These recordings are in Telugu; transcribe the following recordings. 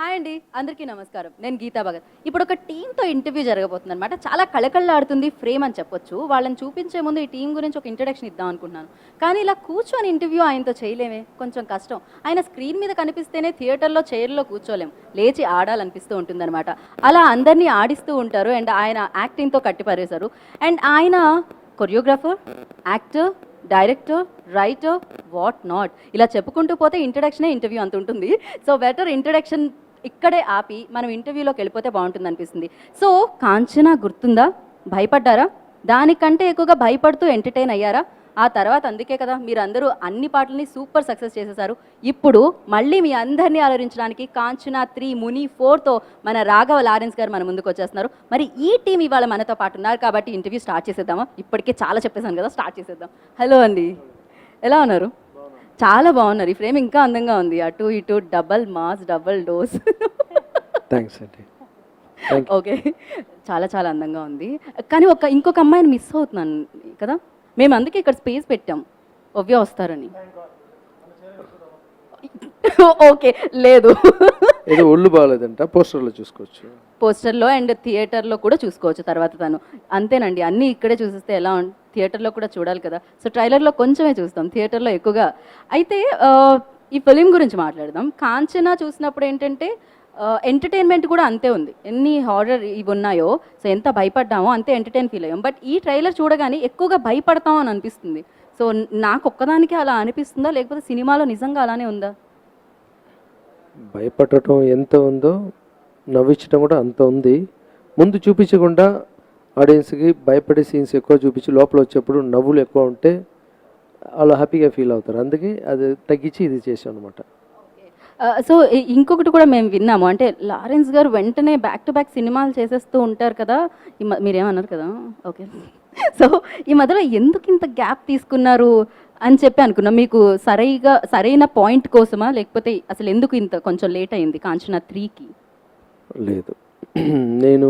హాయ్ అండి, అందరికీ నమస్కారం. నేను గీతా భగత్. ఇప్పుడు ఒక టీంతో ఇంటర్వ్యూ జరగబోతుంది అనమాట. చాలా కళకళలాడుతుంది ఫ్రేమ్ అని చెప్పొచ్చు. వాళ్ళని చూపించే ముందు ఈ టీం గురించి ఒక ఇంట్రడక్షన్ ఇద్దాం అనుకుంటున్నాను. కానీ ఇలా కూర్చొని ఇంటర్వ్యూ ఆయనతో చేయలేమే, కొంచెం కష్టం. ఆయన స్క్రీన్ మీద కనిపిస్తేనే థియేటర్లో చైర్లో కూర్చోలేం, లేచి ఆడాలనిపిస్తూ ఉంటుందన్నమాట. అలా అందరినీ ఆడిస్తూ ఉంటారు. అండ్ ఆయన యాక్టింగ్తో కట్టిపారేశారు. అండ్ ఆయన choreographer, actor, director, writer, what not, ఇలా చెప్పుకుంటూ పోతే ఇంట్రడక్షనే ఇంటర్వ్యూ అంత ఉంటుంది. సో బెటర్ ఇంట్రడక్షన్ ఇక్కడే ఆపి మనం ఇంటర్వ్యూలోకి వెళ్ళిపోతే బాగుంటుంది అనిపిస్తుంది. సో కాంచనా గుర్తుందా? భయపడ్డారా? దానికంటే ఎక్కువగా భయపడుతూ ఎంటర్టైన్ అయ్యారా? ఆ తర్వాత అందుకే కదా మీరందరూ అన్ని పాటల్ని సూపర్ సక్సెస్ చేసేసారు. ఇప్పుడు మళ్ళీ మీ అందరినీ ఆలోచించడానికి కాంచనా 3 ముని 4తో మన రాఘవ లారెన్స్ గారు మన ముందుకు వచ్చేస్తున్నారు. మరి ఈ టీం ఇవాళ మనతో పాటు ఉన్నారు కాబట్టి ఇంటర్వ్యూ స్టార్ట్ చేసేద్దామా? ఇప్పటికే చాలా చెప్పేశాను కదా, స్టార్ట్ చేసేద్దాం. హలో అండి, ఎలా ఉన్నారు? చాలా బాగున్నారు. ఈ ఫ్రేమ్ ఇంకా అందంగా ఉంది. అటు ఇటు double mass, double dose. Thanks అండి. ఓకే, చాలా చాలా అందంగా ఉంది. కానీ ఇంకొక అమ్మాయిని మిస్ అవుతున్నాను కదా. మేము అందుకే ఇక్కడ స్పేస్ పెట్టాం, ఒవ్య వస్తారని. ఓకే, లేదు, ఏదో ఒళ్ళు బాగాలేదంట, పోస్టర్లో చూసుకోవచ్చు. పోస్టర్లో అండ్ థియేటర్లో కూడా చూసుకోవచ్చు తర్వాత తను. అంతేనండి, అన్నీ ఇక్కడే చూసిస్తే ఎలా థియేటర్లో కూడా చూడాలి కదా. సో ట్రైలర్లో కొంచెమే చూస్తాం, థియేటర్లో ఎక్కువగా. అయితే ఈ ఫిలిం గురించి మాట్లాడదాం. కాంచనా చూసినప్పుడు ఏంటంటే ఎంటర్టైన్మెంట్ కూడా అంతే ఉంది. ఎన్ని హారర్ ఇవి ఉన్నాయో, సో ఎంత భయపడ్డామో అంతే ఎంటర్టైన్ ఫీల్ అయ్యాం. బట్ ఈ ట్రైలర్ చూడగానే ఎక్కువగా భయపడతాం అని అనిపిస్తుంది. సో నాకు ఒక్కదానికి అలా అనిపిస్తుందా, లేకపోతే సినిమాలో నిజంగా అలానే ఉందా? భయపడటం ఎంత ఉందో నవ్వించడం కూడా అంత ఉంది. ముందు చూపించకుండా ఆడియన్స్కి భయపడే సీన్స్ ఎక్కువ చూపించి లోపల వచ్చేప్పుడు నవ్వులు ఎక్కువ ఉంటే వాళ్ళు హ్యాపీగా ఫీల్ అవుతారు. అందుకే అది తగ్గించి ఇది చేసాం అనమాట. సో ఇంకొకటి కూడా మేము విన్నాము, అంటే లారెన్స్ గారు వెంటనే బ్యాక్ టు బ్యాక్ సినిమాలు చేసేస్తూ ఉంటారు కదా. మీరేమన్నారు కదా. ఓకే, సో ఈ మధ్యలో ఎందుకు ఇంత గ్యాప్ తీసుకున్నారు అని చెప్పి అనుకున్నాం. మీకు సరైన పాయింట్ కోసమా, లేకపోతే అసలు ఎందుకు ఇంత కొంచెం లేట్ అయింది కాంచనా 3కి? లేదు, నేను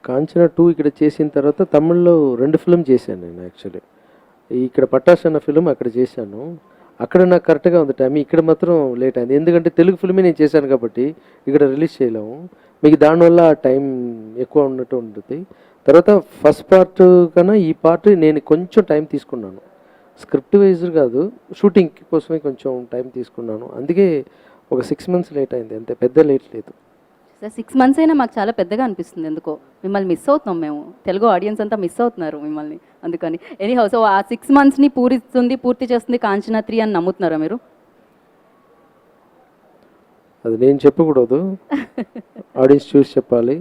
కాంచనా 2 ఇక్కడ చేసిన తర్వాత తమిళ్లో 2 ఫిల్మ్ చేశాను నేను. యాక్చువల్లీ ఇక్కడ పటాస్ అన్న ఫిల్మ్ అక్కడ చేశాను. అక్కడ నాకు కరెక్ట్గా ఉంది టైం. ఇక్కడ మాత్రం లేట్ అయింది, ఎందుకంటే తెలుగు ఫిల్మే నేను చేశాను కాబట్టి ఇక్కడ రిలీజ్ చేయలేము. మీకు దానివల్ల టైం ఎక్కువ ఉన్నట్టు ఉంటుంది. తర్వాత ఫస్ట్ పార్ట్ కన్నా ఈ పార్ట్ నేను కొంచెం టైం తీసుకున్నాను. స్క్రిప్ట్ వైజ్ కాదు, షూటింగ్ కోసమే కొంచెం టైం తీసుకున్నాను. అందుకే ఒక 6 మంత్స్ లేట్ అయింది, అంతే, పెద్ద లేట్ లేదు. సార్ 6 మంత్స్ అయినా మాకు చాలా పెద్దగా అనిపిస్తుంది ఎందుకో. మిమ్మల్ని మిస్ అవుతున్నాం మేము, తెలుగు ఆడియన్స్ అంతా మిస్ అవుతున్నారు మిమ్మల్ని, అందుకని. ఎనీహౌ, సో ఆ 6 మంత్స్ని పూర్తి చేస్తుంది కాంచనా 3 అని నమ్ముతున్నారా మీరు? అది నేను చెప్పకూడదు, ఆడియన్స్ చూసి చెప్పాలి.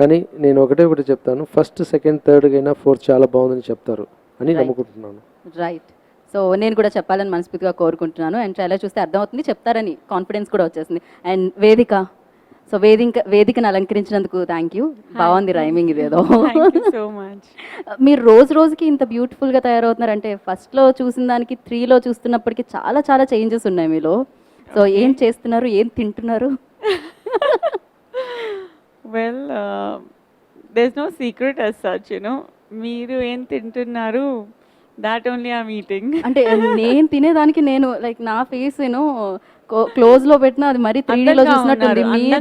కానీ నేను ఒకటి చెప్తాను, ఫస్ట్, సెకండ్, థర్డ్ అయినా 4th చాలా బాగుందని చెప్తారు అని నమ్ముకుంటున్నాను. రైట్. సో నేను కూడా చెప్పాలని మనస్ఫూర్తిగా కోరుకుంటున్నాను. అండ్ ట్రైలర్ చూస్తే అర్థమవుతుంది, చెప్తారని కాన్ఫిడెన్స్ కూడా వచ్చేసింది. అండ్ వేదిక, సో వేదికను అలంకరించినందుకు థ్యాంక్ యూ. బాగుంది రైమింగ్ ఇదేదో. So much. మీరు రోజుకి ఇంత బ్యూటిఫుల్గా తయారవుతున్నారు అంటే ఫస్ట్లో చూసిన దానికి 3లో చూస్తున్నప్పటికీ చాలా చాలా చేంజెస్ ఉన్నాయి మీలో. సో ఏం చేస్తున్నారు, ఏం తింటున్నారు? Well, there's no secret as such, మీరు ఏం తింటున్నారు, దాట్ ఓన్లీ ఐమ్ ఈటింగ్. అంటే నేను తినేదానికి నేను లైక్ నా ఫేస్ క్లోజ్ లో పెట్టినా అది మరి 3Dలో చూసినట్టుంది. మీది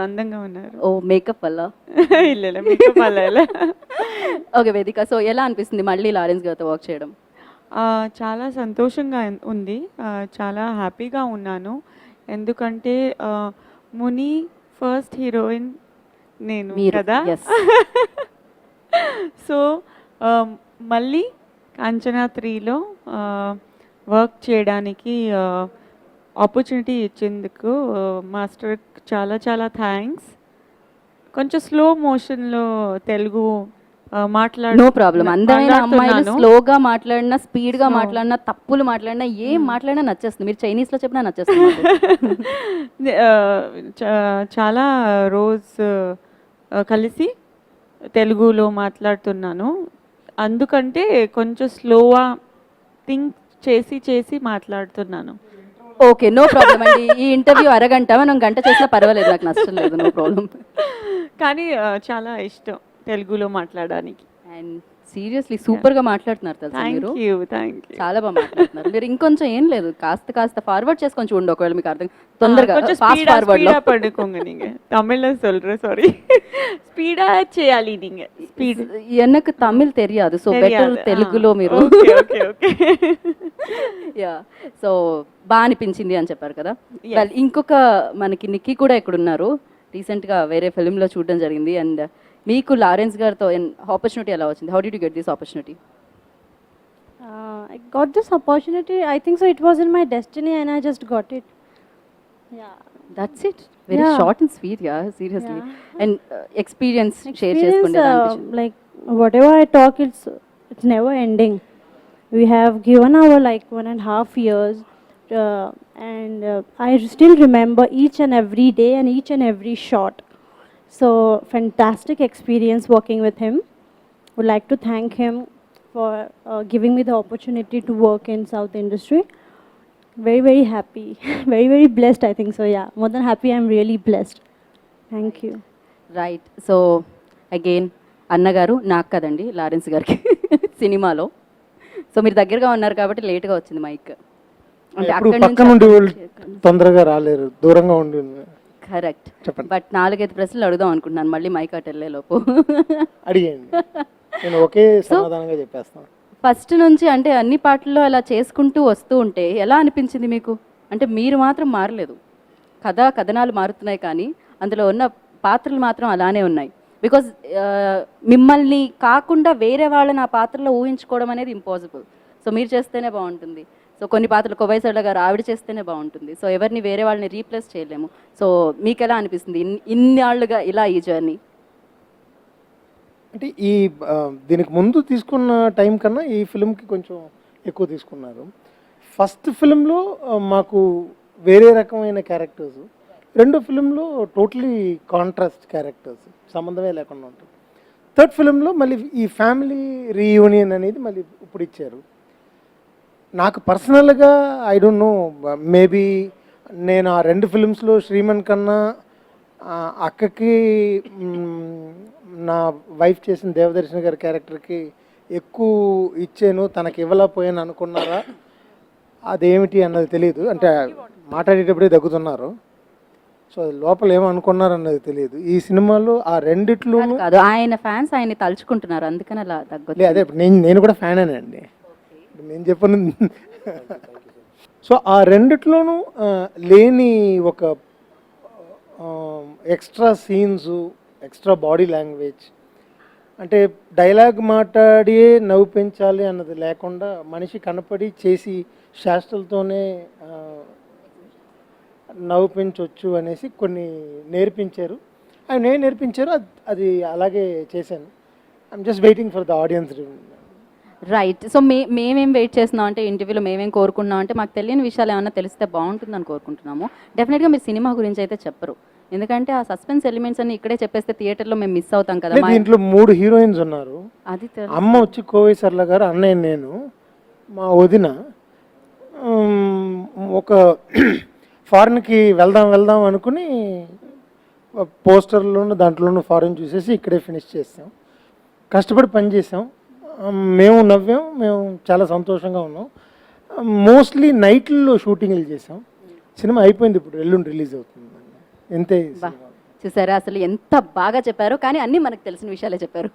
అందంగా ఉన్నారు. ఓ మేకప్ వల్ల? ಇಲ್ಲ మేకప్ వల్ల. ఓకే వేదిక, సో ఎలా అనిపిస్తుంది మళ్ళీ లారెన్స్ గారితో వర్క్ చేయడం? చాలా సంతోషంగా ఉంది, చాలా హ్యాపీగా ఉన్నాను. ఎందుకంటే ముని ఫస్ట్ హీరోయిన్ నేను కదా. సో మళ్ళీ కాంచనా 3లో వర్క్ చేయడానికి ఆపర్చునిటీ ఇచ్చేందుకు మాస్టర్ చాలా చాలా థ్యాంక్స్. కొంచెం స్లో మోషన్లో తెలుగు నో ప్రాబ్లం. అందమైన అమ్మాయిలు స్లోగా మాట్లాడినా, స్పీడ్గా మాట్లాడినా, తప్పులు మాట్లాడినా, ఏం మాట్లాడినా నచ్చేస్తుంది. మీరు చైనీస్లో చెప్పినా నచ్చేస్తుంది. చాలా రోజు కలిసి తెలుగులో మాట్లాడుతున్నాను, అందుకంటే కొంచెం స్లోగా థింక్ చేసి మాట్లాడుతున్నాను. ఓకే, నో ప్రాబ్లం అండి. ఈ ఇంటర్వ్యూ అరగంట, మనం గంట చేసినా పర్వాలేదు, నాకు నష్టం లేదు, నో ప్రాబ్లం. కానీ చాలా ఇష్టం తెలుగులో మాట్లాడడానికి. అండ్ సీరియస్లీ సూపర్ గా మాట్లాడుతున్నారు తెలుసా మీరు. Thank you. చాలా బాగా మాట్లాడుతున్నారు మీరు. ఇంకొంచెం ఏం లేదు, కాస్త ఫార్వర్డ్ చేసుకొని చూడండి ఒకవేళ మీకు అర్థం తొందరగా ఫాస్ట్ ఫార్వర్డ్ లో. పడుకోంగ நீங்க தமிழ்ல சொல்ற சாரி ஸ்பீடா చేయాలి நீங்க స్పీడ్. எனக்கு தமிழ் தெரியாது, సో బెటర్ తెలుగులో మీరు. Okay okay okay. Yeah, so బాగా అనిపించింది అని చెప్పారు కదా. Well, ఇంకొక మనకి నిక్కీ కూడా ఇక్కడ ఉన్నారు. రీసెంట్గా వేరే ఫిల్మ్లో చూడడం జరిగింది. అండ్ మీకు లారెన్స్ గారితో ఆపర్చునిటీ ఎలా వచ్చింది? How did you get this opportunity? I got this opportunity. I think so. It was in my destiny, and I just got it. Yeah. That's it. Very Yeah. Short and sweet. Yeah, seriously. And experience share Experience, చేసుకోండి. like whatever I talk, it's never ending. We have given our like 1.5 years, and I still remember each and every day and each and every shot. So fantastic experience working with him. Would like to thank him for giving me the opportunity to work in South industry. Very very happy, very very blessed. I think so. Yeah, more than happy. I'm really blessed. Thank you. Right. So again అన్నగారు నాకు కదండి, లారెన్స్ గారికి సినిమాలో. సో మీరు దగ్గరగా ఉన్నారు కాబట్టి లేట్గా వచ్చింది మైక్. అంటే ఇప్పుడు అక్కడి పక్క నుండి వాళ్ళు తొందరగా రాలేరు, దూరంగా ఉండి. కరెక్ట్. చెప్పండి. బట్ 4-5 ప్రశ్నలు అడుగుదాం అనుకుంటున్నాను మళ్ళీ మైక్ అటు వెళ్ళే లోపు. అడిగేయండి, నేను ఒకే సమాధానంగా చెప్పేస్తాను. ఫస్ట్ నుంచి అంటే అన్ని పాటల్లో అలా చేసుకుంటూ వస్తూ ఉంటే ఎలా అనిపించింది మీకు? అంటే మీరు మాత్రం మారలేదు, కథనాలు మారుతున్నాయి కానీ అందులో ఉన్న పాత్రలు మాత్రం అలానే ఉన్నాయి. బికాజ్ మిమ్మల్ని కాకుండా వేరే వాళ్ళని ఆ పాత్రలో ఊహించుకోవడం అనేది ఇంపాసిబుల్. సో మీరు చేస్తేనే బాగుంటుంది. సో కొన్ని పాత్రలు కొవైసళ్ళ గారు ఆవిడ చేస్తేనే బాగుంటుంది. సో ఎవరిని వేరే వాళ్ళని రీప్లేస్ చేయలేము. సో మీకు ఎలా అనిపిస్తుంది ఇన్నాళ్ళుగా ఇలా ఈ జర్నీ? అంటే ఈ దీనికి ముందు తీసుకున్న టైం కన్నా ఈ ఫిల్మ్కి కొంచెం ఎక్కువ తీసుకున్నారు. ఫస్ట్ ఫిల్మ్లో మాకు వేరే రకమైన క్యారెక్టర్స్, రెండో ఫిల్మ్లో టోటలీ కాంట్రాస్ట్ క్యారెక్టర్స్, సంబంధమే లేకుండా ఉంటుంది. థర్డ్ ఫిల్మ్లో మళ్ళీ ఈ ఫ్యామిలీ రీయూనియన్ అనేది మళ్ళీ ఇప్పుడు ఇచ్చారు. నాకు పర్సనల్గా ఐ డోంట్ నో, మేబీ నేను ఆ 2 ఫిల్మ్స్లో శ్రీమన్ కన్నా అక్కకి నా వైఫ్ చేసిన దేవదర్శన్ గారి క్యారెక్టర్కి ఎక్కువ ఇచ్చాను, తనకి ఇవ్వలేకపోయాను అనుకున్నారా? అదేమిటి అన్నది తెలియదు. అంటే మాట్లాడేటప్పుడే దగ్గుతున్నారు. సో అది లోపల ఏమనుకున్నారు అన్నది తెలియదు. ఈ సినిమాలో ఆ రెండిట్లోనూ కాదు, ఆయన ఫ్యాన్స్ ఆయన్ని తలుచుకుంటున్నారు అందుకని అలా తగ్గదు. అదే నేను కూడా ఫ్యానేనండి, నేను చెప్పను. సో ఆ రెండిట్లోనూ లేని ఒక extra scenes, extra body language, అంటే డైలాగ్ మాట్లాడి నవ్వు పెంచాలి అన్నది లేకుండా మనిషి కనపడి చేసి శాస్త్రాలతోనే నవ్వు పెంచవచ్చు అనేసి కొన్ని నేర్పించారు. అవి నేను నేర్పించారు, అది అలాగే చేశాను. I'm just waiting for the audience. Right. So మేమేం వెయిట్ చేస్తున్నాం అంటే ఇంటర్వ్యూలో మేమేం కోరుకుంటున్నాం అంటే మాకు తెలియని విషయాలు ఏమైనా తెలిస్తే బాగుంటుందని కోరుకుంటున్నాము. డెఫినెట్గా మీరు సినిమా గురించి అయితే చెప్పరు, ఎందుకంటే ఆ సస్పెన్స్ ఎలిమెంట్స్ అన్ని ఇక్కడే చెప్పేస్తే థియేటర్లో మేము మిస్ అవుతాం కదా. దీంట్లో 3 హీరోయిన్స్ ఉన్నారు. అది అమ్మ వచ్చి కోవై సర్ల గారు, అన్నయ్య నేను, మా వదిన. ఒక ఫారిన్కి వెళ్దాం అనుకుని పోస్టర్లోను దాంట్లోనూ ఫారిన్ చూసేసి ఇక్కడే ఫినిష్ చేసాం. కష్టపడి పని చేసాం, మేము నవ్వాం, మేము చాలా సంతోషంగా ఉన్నాం. మోస్ట్లీ నైట్లో షూటింగ్లు చేసాం. సినిమా అయిపోయింది, ఇప్పుడు ఎల్లుండి రిలీజ్ అవుతుంది. ఎంతే చూసారా అసలు ఎంత బాగా చెప్పారు, కానీ అన్నీ మనకు తెలిసిన విషయాలే చెప్పారు.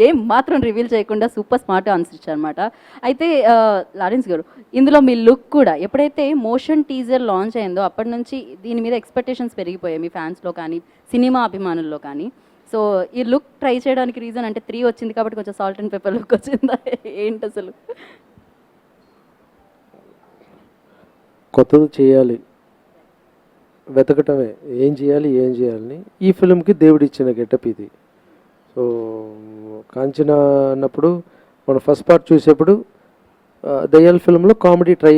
ఏం మాత్రం రివీల్ చేయకుండా సూపర్ స్మార్ట్ ఆన్సర్ ఇచ్చారనమాట. అయితే లారెన్స్ గారు, ఇందులో మీ లుక్ కూడా ఎప్పుడైతే మోషన్ టీజర్ లాంచ్ అయిందో అప్పటి నుంచి దీని మీద ఎక్స్పెక్టేషన్స్ పెరిగిపోయాయి మీ ఫ్యాన్స్లో కానీ సినిమా అభిమానుల్లో కానీ. సో ఈ లుక్ ట్రై చేయడానికి రీజన్ అంటే 3 వచ్చింది కాబట్టి కొంచెం సాల్ట్ అండ్ పెప్పర్ లుక్ వచ్చిందా ఏంటి అసలు? కొత్తది చేయాలి, వెతకటమే ఏం చేయాలని. ఈ ఫిల్మ్కి దేవుడు ఇచ్చిన గెటప్ ఇది. సో కాంచన అన్నప్పుడు మనం ఫస్ట్ పార్ట్ చూసేప్పుడు దయ్యాల ఫిల్మ్లో కామెడీ ట్రై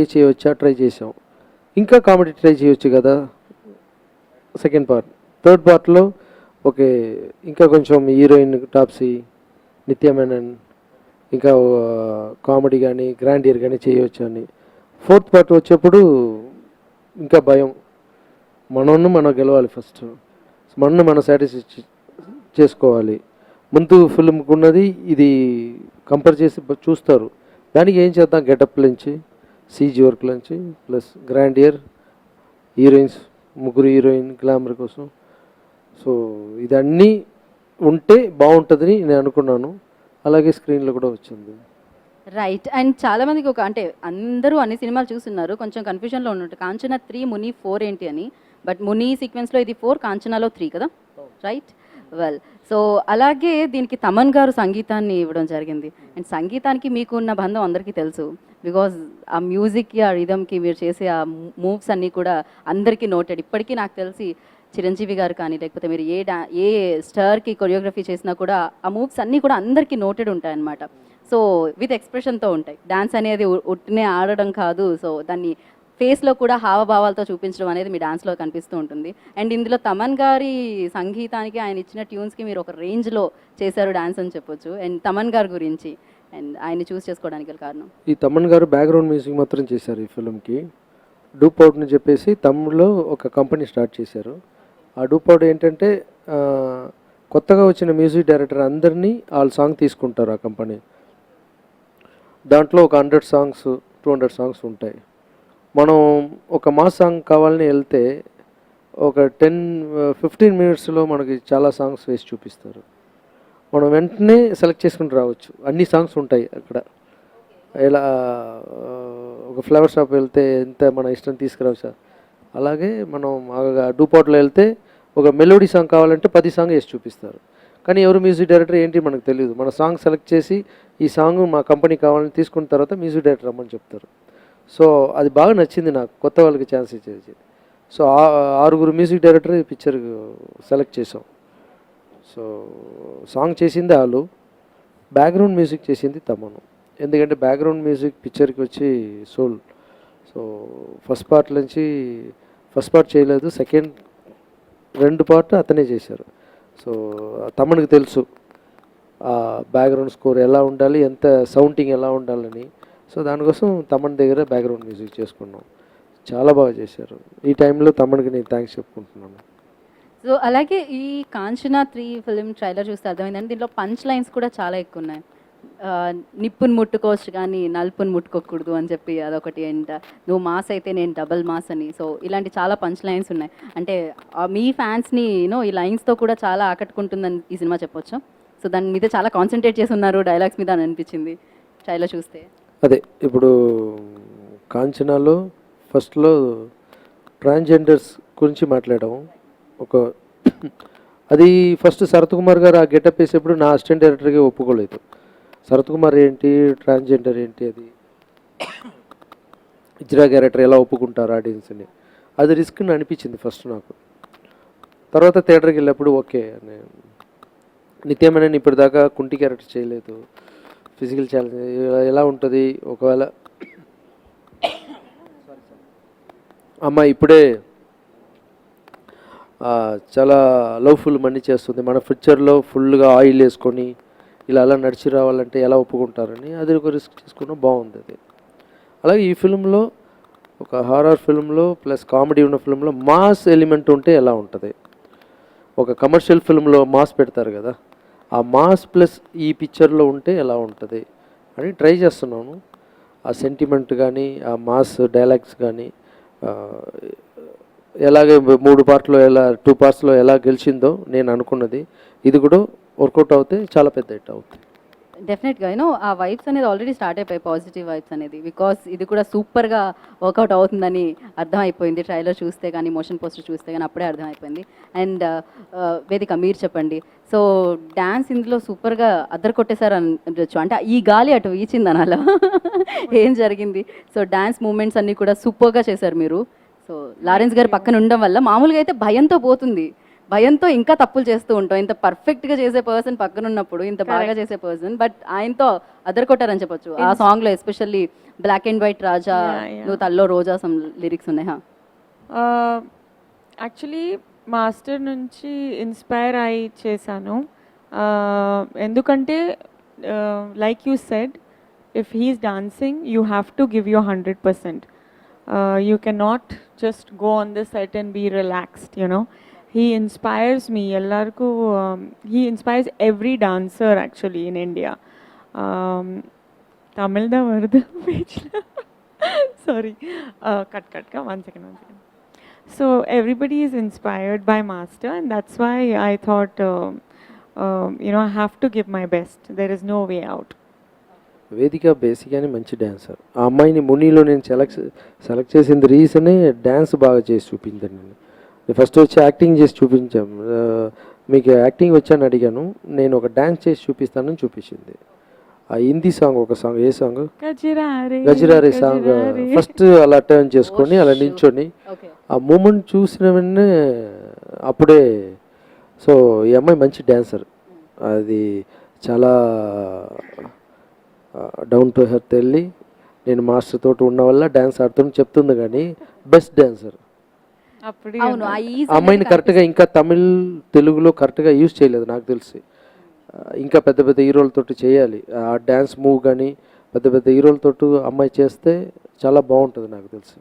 చేసాం, ఇంకా కామెడీ ట్రై చేయొచ్చు కదా. సెకండ్ పార్ట్, థర్డ్ పార్ట్లో ఓకే ఇంకా కొంచెం హీరోయిన్ టాప్సీ, నిత్య మేనన్, ఇంకా కామెడీ కానీ గ్రాండియర్ కానీ చేయవచ్చు అని. ఫోర్త్ పార్ట్ వచ్చేప్పుడు ఇంకా భయం, మనం గెలవాలి, ఫస్ట్ మనం సాటిస్ఫై చేసుకోవాలి. ముందు ఫిల్మ్కి ఉన్నది ఇది కంపేర్ చేసి చూస్తారు. దానికి ఏం చేద్దాం, గెటప్ నుంచి సీజీ వర్క్ నుంచి ప్లస్ గ్రాండియర్ హీరోయిన్స్, ముగ్గురు హీరోయిన్ గ్లామర్ కోసం. సో ఇదన్నీ ఉంటే బాగుంటుందని నేను అనుకున్నాను. అలాగే స్క్రీన్లో కూడా వచ్చింది. రైట్. అండ్ చాలా మందికి అంటే అందరూ అన్ని సినిమాలు చూస్తున్నారు, కొంచెం కన్ఫ్యూజన్లో ఉన్నట్టు కాంచనా 3 ముని 4 ఏంటి అని. బట్ ముని సీక్వెన్స్లో ఇది 4, కాంచనాలో 3 కదా, రైట్? వెల్, సో అలాగే దీనికి తమన్ గారు సంగీతాన్ని ఇవ్వడం జరిగింది. అండ్ సంగీతానికి మీకు ఉన్న బంధం అందరికీ తెలుసు, బికాజ్ ఆ మ్యూజిక్కి ఆ రిథమ్కి మీరు చేసే ఆ మూవ్స్ అన్నీ కూడా అందరికీ నోటెడ్. ఇప్పటికీ నాకు తెలిసి చిరంజీవి గారు కానీ లేకపోతే మీరు ఏ స్టార్కి కొరియోగ్రఫీ చేసినా కూడా ఆ మూవ్స్ అన్నీ కూడా అందరికీ నోటెడ్ ఉంటాయన్నమాట. సో విత్ ఎక్స్ప్రెషన్తో ఉంటాయి. డాన్స్ అనేది ఉట్టినే ఆడడం కాదు, సో దాన్ని ఫేస్లో కూడా హావభావాలతో చూపించడం అనేది మీ డాన్స్లో కనిపిస్తూ ఉంటుంది. అండ్ ఇందులో తమన్ గారి సంగీతానికి ఆయన ఇచ్చిన ట్యూన్స్కి మీరు ఒక రేంజ్లో చేశారు డాన్స్ అని చెప్పొచ్చు. అండ్ తమన్ గారి గురించి అండ్ ఆయన్ని చూస్ చేసుకోవడానికి గల కారణం? ఈ తమన్ గారు బ్యాక్గ్రౌండ్ మ్యూజిక్ మాత్రం చేశారు ఈ ఫిల్మ్కి. డూప్ అవుట్ అని చెప్పేసి తమిళ్లో ఒక కంపెనీ స్టార్ట్ చేశారు. ఆ డూప్ అవుట్ ఏంటంటే కొత్తగా వచ్చిన మ్యూజిక్ డైరెక్టర్ అందరినీ వాళ్ళ సాంగ్ తీసుకుంటారు ఆ కంపెనీ. దాంట్లో ఒక 100 సాంగ్స్ 200 సాంగ్స్ ఉంటాయి. మనం ఒక మాస్ సాంగ్ కావాలని వెళ్తే ఒక 10-15 మినిట్స్లో మనకి చాలా సాంగ్స్ వేసి చూపిస్తారు. మనం వెంటనే సెలెక్ట్ చేసుకుని రావచ్చు. అన్ని సాంగ్స్ ఉంటాయి అక్కడ. ఇలా ఒక ఫ్లవర్ షాప్ వెళ్తే ఎంత మన ఇష్టం తీసుకురావచ్చు. అలాగే మనం డూపాట్లో వెళ్తే ఒక మెలోడీ సాంగ్ కావాలంటే 10 సాంగ్ వేసి చూపిస్తారు. కానీ ఎవరు మ్యూజిక్ డైరెక్టర్ ఏంటి మనకు తెలియదు. మన సాంగ్ సెలెక్ట్ చేసి ఈ సాంగ్ మా కంపెనీ కావాలని తీసుకున్న తర్వాత మ్యూజిక్ డైరెక్టర్ రమ్మని చెప్తారు. సో అది బాగా నచ్చింది నాకు, కొత్త వాళ్ళకి ఛాన్స్ ఇచ్చేది. సో 6 మ్యూజిక్ డైరెక్టర్ ఈ పిక్చర్ సెలెక్ట్ చేసాం. సో సాంగ్ చేసింది వాళ్ళు, బ్యాక్గ్రౌండ్ మ్యూజిక్ చేసింది తమను. ఎందుకంటే బ్యాక్గ్రౌండ్ మ్యూజిక్ పిక్చర్కి వచ్చి సోల్. సో ఫస్ట్ పార్ట్ చేయలేదు, సెకండ్ 2 పార్ట్ అతనే చేశారు. సో తమన్కి తెలుసు ఆ బ్యాక్గ్రౌండ్ స్కోర్ ఎలా ఉండాలి, ఎంత సౌండింగ్ ఎలా ఉండాలని. సో దానికోసం తమన్ దగ్గర బ్యాక్గ్రౌండ్ మ్యూజిక్ చేసుకున్నాం. చాలా బాగా చేశారు. ఈ టైంలో తమన్కి నేను థ్యాంక్స్ చెప్పుకుంటున్నాను. సో అలాగే ఈ కాంచనా 3 ఫిలిం ట్రైలర్ చూస్తే అర్థమైందండి, దీంట్లో పంచ్ లైన్స్ కూడా చాలా ఎక్కువ ఉన్నాయి. నిప్పుని ముట్టుకోవచ్చు కానీ నలుపుని ముట్టుకోకూడదు అని చెప్పి అదొకటి. అండ్ నువ్వు మాస్ అయితే నేను డబల్ మాస్ అని. సో ఇలాంటి చాలా పంచ్ లైన్స్ ఉన్నాయి. అంటే మీ ఫ్యాన్స్ని ఈ లైన్స్తో కూడా చాలా ఆకట్టుకుంటుందని ఈ సినిమా చెప్పొచ్చు. సో దాని మీద చాలా కాన్సన్ట్రేట్ చేసి ఉన్నారు డైలాగ్స్ మీద అని అనిపించింది ట్రైలర్ చూస్తే. అదే ఇప్పుడు కాంచనాలో ఫస్ట్లో ట్రాన్స్జెండర్స్ గురించి మాట్లాడాము. అది ఫస్ట్ శరత్ కుమార్ గారు ఆ గెటప్ వేసేప్పుడు నా అసిస్టెంట్ డైరెక్టర్గా ఒప్పుకోలేదు. శరత్ కుమార్ ఏంటి, ట్రాన్స్జెండర్ ఏంటి, అది ఇజ్రా క్యారెక్టర్ ఎలా ఒప్పుకుంటారు ఆడియన్స్ని, అది రిస్క్ అని అనిపించింది ఫస్ట్ నాకు. తర్వాత థియేటర్కి వెళ్ళినప్పుడు ఓకే అని. నిత్యమైన ఇప్పటిదాకా కుంటి క్యారెక్టర్ చేయలేదు. ఫిజికల్ ఛాలెంజ్ ఎలా ఉంటుంది, ఒకవేళ అమ్మ ఇప్పుడే చాలా లవ్ఫుల్ మనీ చేస్తుంది, మన ఫ్యూచర్లో ఫుల్గా ఆయిల్ వేసుకొని ఇలా అలా నడిచి రావాలంటే ఎలా ఒప్పుకుంటారని అది ఒక రిస్క్ తీసుకున్నా బాగుంది అది. అలాగే ఈ ఫిల్మ్లో ఒక హారర్ ఫిల్మ్లో ప్లస్ కామెడీ ఉన్న ఫిల్మ్లో మాస్ ఎలిమెంట్ ఉంటే ఎలా ఉంటుంది. ఒక కమర్షియల్ ఫిల్మ్లో మాస్ పెడతారు కదా, ఆ మాస్ ప్లస్ ఈ పిక్చర్లో ఉంటే ఎలా ఉంటుంది అని ట్రై చేస్తున్నాను. ఆ సెంటిమెంట్ కానీ ఆ మాస్ డైలాగ్స్ కానీ ఎలాగే 3 పార్ట్లో ఎలా 2 పార్ట్స్లో ఎలా గెలిచిందో నేను అనుకున్నది, ఇది కూడా వర్కౌట్ అవుతే చాలా పెద్ద హిట్ అవుతుంది. డెఫినెట్గా ఆ వైబ్స్ అనేది ఆల్రెడీ స్టార్ట్ అయిపోయి, పాజిటివ్ వైబ్స్ అనేది. బికాస్ ఇది కూడా సూపర్గా వర్కౌట్ అవుతుందని అర్థమైపోయింది ట్రైలర్ చూస్తే కానీ, మోషన్ పోస్టర్ చూస్తే కానీ అప్పుడే అర్థమైపోయింది. అండ్ వేదిక మీరు చెప్పండి. సో డ్యాన్స్ ఇందులో సూపర్గా అద్దరు కొట్టేశారు అనొచ్చు. అంటే ఈ గాలి అటు వీచింది అనాలా, ఏం జరిగింది? సో డ్యాన్స్ మూమెంట్స్ అన్నీ కూడా సూపర్గా చేశారు మీరు. సో లారెన్స్ గారు పక్కన ఉండడం వల్ల మామూలుగా అయితే భయంతో పోతుంది, భయంతో ఇంకా తప్పులు చేస్తూ ఉంటాం. ఇంత పర్ఫెక్ట్గా చేసే పర్సన్ పక్కన ఉన్నప్పుడు ఇంత బాగా చేసే పర్సన్, బట్ ఆయనతో అదరకొట్టారని చెప్పొచ్చు. ఆ సాంగ్లో ఎస్పెషల్లీ బ్లాక్ అండ్ వైట్ రాజా, నువ్వు తల్లో రోజా సమ్ లిరిక్స్ ఉన్నాయి. యాక్చువల్లీ మాస్టర్ నుంచి ఇన్స్పైర్ అయి చేశాను. ఎందుకంటే like you said, if he's dancing you have to give you 100%. You cannot just go on the set and be relaxed, he inspires me. Ellarku, he inspires every dancer actually in India. Tamil da varudhu page. Sorry, cut. One second. So everybody is inspired by Master, and that's why I thought, I have to give my best. There is no way out. వేదిక బేసిక్గానే మంచి డ్యాన్సర్. ఆ అమ్మాయిని మునిలో నేను సెలెక్ట్ చేసింది రీజనే డ్యాన్స్ బాగా చేసి చూపించాను. నేను ఫస్ట్ వచ్చి యాక్టింగ్ చేసి చూపించాం. మీకు యాక్టింగ్ వచ్చాను అడిగాను, నేను ఒక డ్యాన్స్ చేసి చూపిస్తానని చూపించింది. ఆ హిందీ సాంగ్, ఒక సాంగ్, ఏ సాంగ్, గజిరారే సాంగ్, ఫస్ట్ అలా టర్న్ చేసుకొని అలా నించొని ఓకే. ఆ మూమెంట్ చూసిన వెంటనే అప్పుడే, సో ఈ అమ్మాయి మంచి డ్యాన్సర్. అది చాలా డౌన్ టు హెర్త్ వెళ్ళి నేను మాస్టర్ తోటి ఉన్న వల్ల డ్యాన్స్ ఆడుతుని చెప్తుంది, కానీ బెస్ట్ డ్యాన్సర్. అవును, ఆ ఈజీ అమ్మాయిని కరెక్ట్గా ఇంకా తమిళ్ తెలుగులో కరెక్ట్గా యూజ్ చేయలేదు నాకు తెలిసి. ఇంకా పెద్ద పెద్ద హీరోలతోటి చేయాలి ఆ డ్యాన్స్ మూవ్, కానీ పెద్ద పెద్ద హీరోలతోటి అమ్మాయి చేస్తే చాలా బాగుంటుంది నాకు తెలిసి.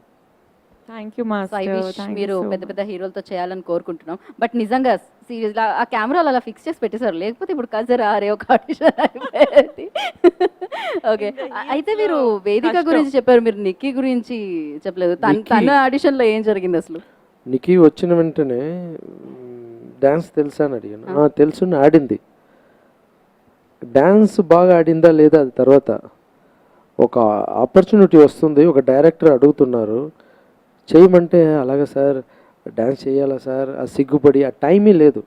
Thank you, so Master. I wish Thank మీరు you so పెద్ద much. పెద్ద హీరోలతో చేయాలని కోరుకుంటున్నాం. బట్ నిజంగా సీరియస్గా ఆ కెమెరాలు అలా ఫిక్స్ చేసి పెట్టేశారు, లేకపోతే ఇప్పుడు కజరా అరే ఒక ఆడిషన్ అయిపోయేది. ఓకే, అయితే మీరు వేదిక కష్టం. గురించి చెప్పారు, మీరు నిక్కీ గురించి చెప్పలేదు. తన ఆడిషన్లో ఏం జరిగింది అసలు? నీకు వచ్చిన వెంటనే డ్యాన్స్ తెలుసా అని అడిగాను. తెలుసు, ఆడింది. డ్యాన్స్ బాగా ఆడిందా లేదా అది తర్వాత. ఒక ఆపర్చునిటీ వస్తుంది, ఒక డైరెక్టర్ అడుగుతున్నారు చేయమంటే, అలాగా సార్ డ్యాన్స్ చేయాలా సార్, ఆ సిగ్గుపడి ఆ టైమే లేదు,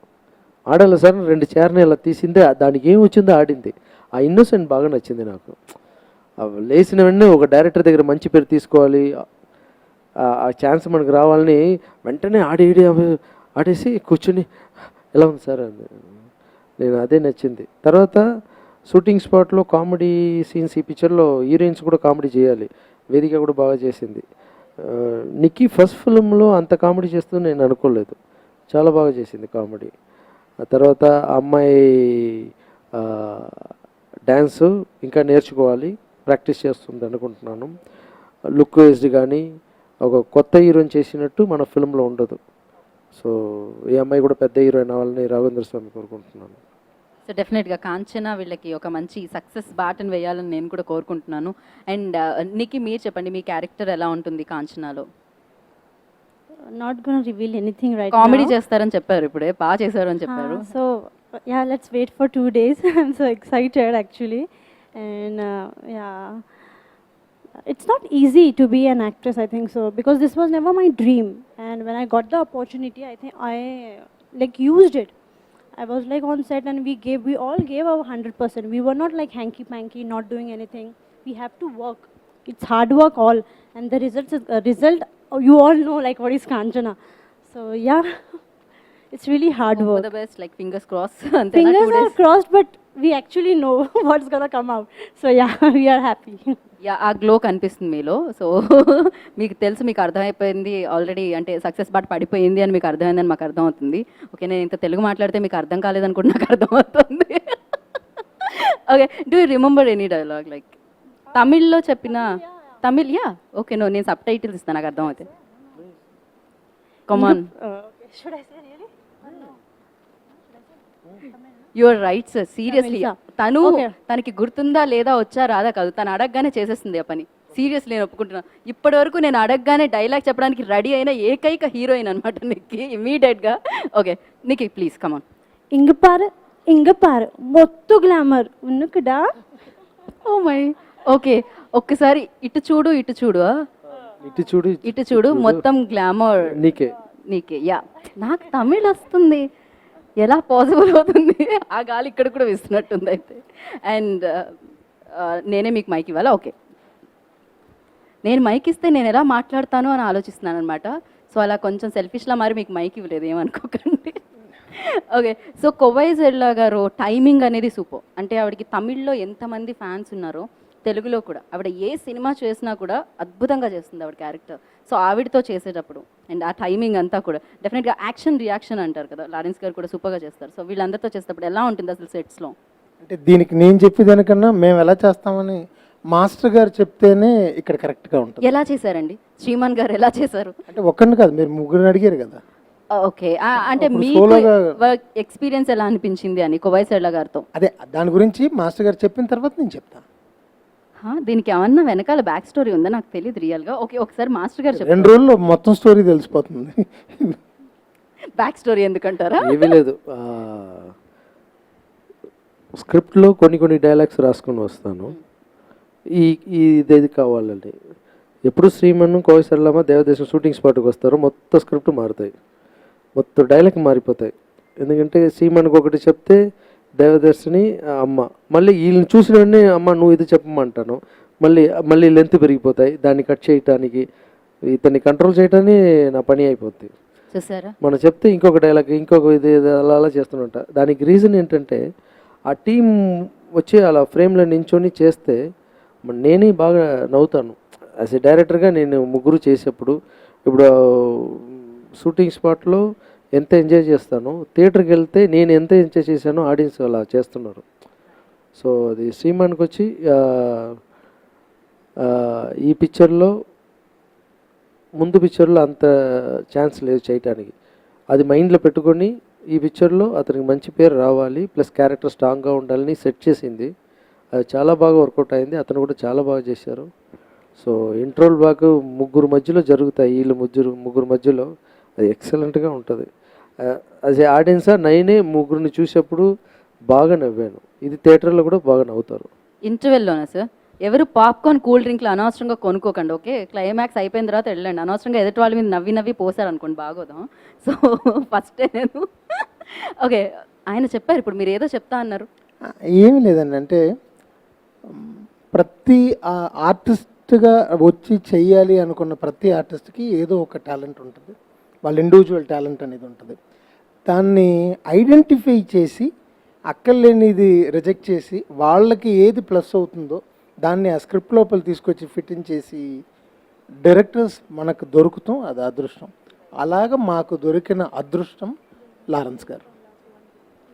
ఆడాలి సార్, 2 చీరని అలా తీసిందే, దానికి ఏం వచ్చిందో ఆడింది. ఆ ఇన్నోసెంట్ బాగా నచ్చింది నాకు. లేచిన వెంటనే ఒక డైరెక్టర్ దగ్గర మంచి పేరు తీసుకోవాలి, ఆ ఛాన్స్ మనకు రావాలని వెంటనే ఆడేసి కూర్చుని ఎలా ఉంది సార్ అంది. నేను అదే నచ్చింది. తర్వాత షూటింగ్ స్పాట్లో కామెడీ సీన్స్, ఈ పిక్చర్లో హీరోయిన్స్ కూడా కామెడీ చేయాలి, వేదిక కూడా బాగా చేసింది. నిక్కీ ఫస్ట్ ఫిల్మ్లో అంత కామెడీ చేస్తుందని నేను అనుకోలేదు, చాలా బాగా చేసింది కామెడీ. ఆ తర్వాత ఆ అమ్మాయి డ్యాన్స్ ఇంకా నేర్చుకోవాలి, ప్రాక్టీస్ చేస్తుంది అనుకుంటున్నాను. లుక్ వేస్డ్ కానీ ఒక కొత్త హీరోయిన్ చేసినట్టు మన ఫిల్మ్లో ఉండదు. సో ఈ అమ్మాయి కూడా పెద్ద హీరోయిన్ అవ్వాలని రాఘవేంద్ర స్వామి కోరుకుంటున్నాను. సో డెఫినెట్గా కాంచన వీళ్ళకి ఒక మంచి సక్సెస్ బాటను వేయాలని నేను కూడా కోరుకుంటున్నాను. అండ్ నిక్కీ మీరు చెప్పండి, మీ క్యారెక్టర్ ఎలా ఉంటుంది కాంచనాలో? Not gonna reveal anything right comedy now. చేస్తారని చెప్పారు, ఇప్పుడే బాగా చేశారు అని చెప్పారు. So yeah, let's wait for 2 days. I'm so excited actually, and yeah, it's not easy to be an actress, I think so, because this was never my dream, and when I got the opportunity, I think I like used it. I was like on set and we all gave our 100%. We were not like hanky panky, not doing anything. We have to work. It's hard work all, and the result you all know like what is Kanchana. So yeah, it's really hard work. The best, like fingers cross. Fingers are crossed, but we actually know what's gonna come out. So yeah, we are happy. Yeah, ఆ గ్లో కనిపిస్తుంది మీలో. సో మీకు తెలుసు, మీకు అర్థమైపోయింది ఆల్రెడీ, అంటే సక్సెస్ బాట్ పడిపోయింది అని మీకు అర్థమైందని మాకు అర్థమవుతుంది. ఓకే, నేను ఇంత తెలుగు మాట్లాడితే మీకు అర్థం కాలేదని కూడా నాకు అర్థమవుతుంది. Okay, do you remember any dialogue like తమిళ్లో చెప్పిన? తమిళ్, యా, ఓకే, నేను సబ్ టైటిల్స్ ఇస్తాను, నాకు అర్థమవుతాయి. కమాన్, Okay, should I say really? Your right sir, seriously. Tamil, తను Okay. తనకి గుర్తుందా లేదా, వచ్చా రాదా కాదు, తను అడగగానే చేసేస్తుంది ఆ పని. సీరియస్లీ నేను ఒప్పుకుంటున్నాను. ఇప్పటి వరకు నేను అడగగానే డైలాగ్ చెప్పడానికి రెడీ అయిన ఏకైక హీరోయిన్ అనమాట నిక్కీ, ఇమీడియట్గా. Okay Nikki, please come on. ఇంగ పారు మొత్తం గ్లామర్ ఉన్నకుడా. ఓ మై, ఓకే, ఒక్కసారి ఇటు చూడు, ఇటు చూడు, ఇటు చూడు, మొత్తం గ్లామర్ నీకే. యా, నాకు తమిళ్ వస్తుంది, ఎలా పాసిబుల్ అవుతుంది? ఆ గాలి ఇక్కడ కూడా వేస్తున్నట్టుంది అయితే. అండ్ నేనే మీకు మైక్ ఇవ్వాలా? ఓకే, నేను మైక్ ఇస్తే నేను ఎలా మాట్లాడతాను అని ఆలోచిస్తున్నాను అనమాట. సో అలా కొంచెం సెల్ఫిష్లా మరి మీకు మైక్ ఇవ్వలేదు, ఏమనుకోకండి. ఓకే, సో కొవై జెల్లా గారు టైమింగ్ అనేది సూపర్. అంటే ఆవిడకి తమిళ్లో ఎంతమంది ఫ్యాన్స్ ఉన్నారో తెలుగులో కూడా ఆవిడ ఏ సినిమా చేసినా కూడా అద్భుతంగా చేస్తుంది ఆవిడ క్యారెక్టర్. సో ఆవిడతో చేసేటప్పుడు అండ్ ఆ టైమింగ్ అంతా కూడా డెఫినెట్గా యాక్షన్ రియాక్షన్ అంటారు కదా, లారెన్స్ గారు కూడా సూపర్గా చేస్తారు. సో వీళ్ళందరితో చేసేటప్పుడు ఎలా ఉంటుంది అసలు సెట్స్లో? అంటే దీనికి నేను చెప్పేదానికన్నా మేము ఎలా చేస్తామని మాస్టర్ గారు చెప్తేనే ఇక్కడ కరెక్ట్గా ఉంటుంది. ఎలా చేశారండి శ్రీమాన్ గారు, ఎలా చేశారు? అంటే ఒక్కరిని కాదు, మీరు ముగ్గురిని అడిగారు కదా. ఓకే. అంటే అప్పుడు మీకు సోలోగా వర్క్ ఎక్స్‌పీరియన్స్ ఎలా అనిపించింది అని కోవై సరళ గారితో? అదే దాని గురించి మాస్టర్ గారు చెప్పిన తర్వాత నేను చెప్తాను. దీనికి ఏమన్నా వెనకాల బ్యాక్ స్టోరీ ఉందా? నాకు తెలీదు రియల్‌గా. ఓకే. ఒకసారి మాస్టర్ గారు 2 చెప్పండి. రోజుల్లో మొత్తం స్టోరీ తెలిసిపోతుంది. బ్యాక్ స్టోరీ ఎందుకంటారా? ఏమీ లేదు. స్క్రిప్ట్లో కొన్ని డైలాగ్స్ రాసుకొని వస్తాను. ఈ ఇది కావాలండి. ఎప్పుడు శ్రీమన్ను కోవై సరళమ్మ దేవదేశం షూటింగ్ స్పాట్కి వస్తారో మొత్తం స్క్రిప్ట్ మారుతాయి, మొత్తం డైలాగ్ మారిపోతాయి. ఎందుకంటే శ్రీమన్కి ఒకటి చెప్తే దేవదర్శిని అమ్మ మళ్ళీ వీళ్ళని చూసిన వెంటనే అమ్మ నువ్వు ఇది చెప్పమంటాను, మళ్ళీ లెంత్ పెరిగిపోతాయి. దాన్ని కట్ చేయటానికి ఇతన్ని కంట్రోల్ చేయటానికి నా పని అయిపోద్ది. చూసారా? మనం చెప్తే ఇంకొక డైలాగ్ ఇంకొక ఇది అలా చేస్తుంట. దానికి రీజన్ ఏంటంటే ఆ టీం వచ్చి అలా ఫ్రేమ్లో నించొని చేస్తే నేనే బాగా నవ్వుతాను. యాజ్ ఏ డైరెక్టర్గా నేను ముగ్గురు చేసేప్పుడు ఇప్పుడు షూటింగ్ స్పాట్లో ఎంత ఎంజాయ్ చేస్తానో థియేటర్కి వెళ్తే నేను ఎంత ఎంజాయ్ చేశానో ఆడియన్స్ అలా చేస్తున్నారు. సో అది శ్రీమాన్కి వచ్చి ఈ పిక్చర్లో ముందు పిక్చర్లో అంత ఛాన్స్ లేదు చేయటానికి. అది మైండ్లో పెట్టుకొని ఈ పిక్చర్లో అతనికి మంచి పేరు రావాలి ప్లస్ క్యారెక్టర్ స్ట్రాంగ్గా ఉండాలని సెట్ చేసింది. అది చాలా బాగా వర్కౌట్ అయింది. అతను కూడా చాలా బాగా చేశారు. సో ఇంట్రోల్ బాగా ముగ్గురు మధ్యలో జరుగుతాయి. వీళ్ళు ముగ్గురు మధ్యలో అది ఎక్సలెంట్గా ఉంటుంది. యాజ్ ఏ ఆడియన్సా నేనే ముగ్గురిని చూసేప్పుడు బాగా నవ్వాను. ఇది థియేటర్లో కూడా బాగా నవ్వుతారు. ఇంటర్వెల్‌లోనా సార్? ఎవరు పాప్‌కార్న్, కూల్ డ్రింక్‌లు అనవసరంగా కొనుక్కోకండి. ఓకే. క్లైమాక్స్ అయిపోయిన తర్వాత వెళ్ళండి. అనవసరంగా ఎదుటి వాళ్ళ మీద నవ్వి పోసారనుకోండి బాగోదాం. సో ఫస్టే నేను ఓకే. ఆయన చెప్పారు. ఇప్పుడు మీరు ఏదో చెప్తా అన్నారు. ఏమీ లేదండి. అంటే ప్రతి ఆర్టిస్ట్గా వచ్చి చెయ్యాలి అనుకున్న ప్రతి ఆర్టిస్ట్కి ఏదో ఒక టాలెంట్ ఉంటుంది. వాళ్ళ ఇండివిజువల్ టాలెంట్ అనేది ఉంటుంది. దాన్ని ఐడెంటిఫై చేసి అక్కర్లేనిది రిజెక్ట్ చేసి వాళ్ళకి ఏది ప్లస్ అవుతుందో దాన్ని ఆ స్క్రిప్ట్ లోపల తీసుకొచ్చి ఫిట్టింగ్ చేసి డైరెక్టర్స్ మనకు దొరుకుతాం, అది అదృష్టం. అలాగ మాకు దొరికిన అదృష్టం లారెన్స్ గారు.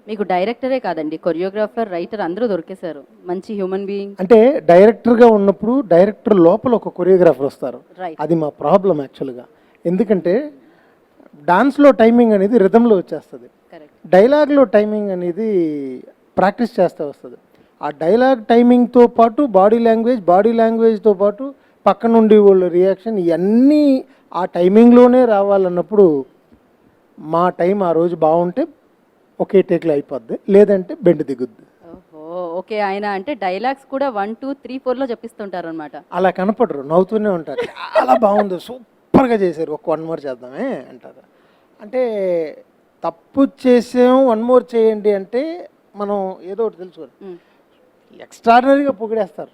మీకు డైరెక్టరే కాదండి, కొరియోగ్రాఫర్, రైటర్ అందరూ దొరికేశారు. మంచి హ్యూమన్ బీయింగ్. అంటే డైరెక్టర్గా ఉన్నప్పుడు డైరెక్టర్ లోపల ఒక కొరియోగ్రాఫర్ వస్తారు. రైట్. అది మా ప్రాబ్లం యాక్చువల్గా. ఎందుకంటే డాన్స్లో టైమింగ్ అనేది రిథంలో వచ్చేస్తుంది, కరెక్ట్. డైలాగ్లో టైమింగ్ అనేది ప్రాక్టీస్ చేస్తూ వస్తుంది. ఆ డైలాగ్ టైమింగ్తో పాటు బాడీ లాంగ్వేజ్తో పాటు పక్క నుండి వాళ్ళ రియాక్షన్ ఇవన్నీ ఆ టైమింగ్లోనే రావాలన్నప్పుడు మా టైం ఆ రోజు బాగుంటే ఒకే టేక్లో అయిపోద్ది, లేదంటే బెండ్ దిగుద్ది. ఓహో, ఓకే. ఆయన అంటే డైలాగ్స్ కూడా 1, 2, 3, 4లో చెప్పిస్తుంటారు అనమాట. అలా కనపడరు, నవ్వుతూనే ఉంటారు. చాలా బాగుంది, సూపర్గా చేశారు, ఒక 1 more చేద్దామే అంటారు. అంటే తప్పు చేసాం 1 more చేయండి అంటే మనం ఏదో ఒకటి తెలుసుకోవాలి. ఎక్స్ట్రాడినరీగా పొగిడేస్తారు,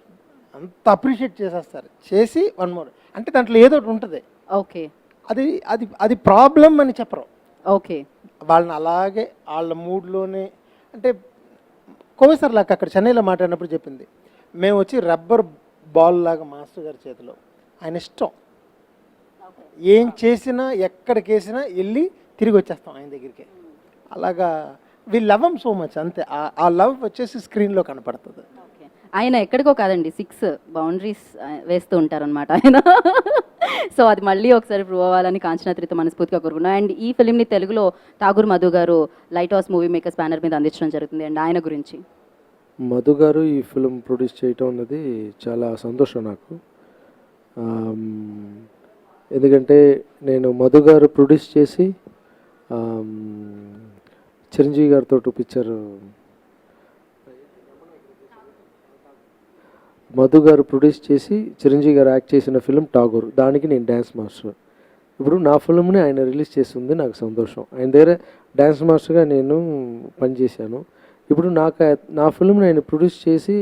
అంత అప్రిషియేట్ చేసేస్తారు, చేసి 1 more అంటే దాంట్లో ఏదో ఒకటి ఉంటుంది. ఓకే. అది అది అది ప్రాబ్లం అని చెప్పరు. ఓకే. వాళ్ళని అలాగే వాళ్ళ మూడ్లోనే. అంటే కోవై సరళ అక్కడ చెన్నైలో మాట్లాడినప్పుడు చెప్పింది, మేము వచ్చి రబ్బర్ బాల్ లాగా మాస్టర్ గారి చేతిలో, ఆయన ఇష్టం ఏం చేసినా ఎక్కడికి వేసినా వెళ్ళి తిరిగి వచ్చేస్తాం ఆయన దగ్గరికి. అలాగా వి లవ్ సో మచ్, అంతే. ఆ లవ్ వచ్చేసి స్క్రీన్లో కనపడుతుంది. ఓకే. ఆయన ఎక్కడికో కాదండి, 6 బౌండరీస్ వేస్తూ ఉంటారనమాట ఆయన. సో అది మళ్ళీ ఒకసారి ప్రూవ్ అవ్వాలని కాంచనాత్రితో మనస్ఫూర్తిగా కోరుకున్నాను. అండ్ ఈ ఫిల్మ్ని తెలుగులో ఠాగూర్ మధు గారు light house movie makers banner మీద అందించడం జరుగుతుంది. అండ్ ఆయన గురించి మధు గారు ఈ ఫిల్మ్ ప్రొడ్యూస్ చేయటం అన్నది చాలా సంతోషం నాకు. ఎందుకంటే నేను మధు గారు ప్రొడ్యూస్ చేసి చిరంజీవి గారితో పిక్చర్, మధు గారు ప్రొడ్యూస్ చేసి చిరంజీవి గారు యాక్ట్ చేసిన ఫిల్మ్ ఠాగూర్, దానికి నేను డ్యాన్స్ మాస్టర్. ఇప్పుడు నా ఫిల్మ్ని ఆయన రిలీజ్ చేస్తుంది, నాకు సంతోషం. ఆయన దగ్గర డ్యాన్స్ మాస్టర్గా నేను పనిచేశాను. ఇప్పుడు నా ఫిల్మ్ని ఆయన ప్రొడ్యూస్ చేసి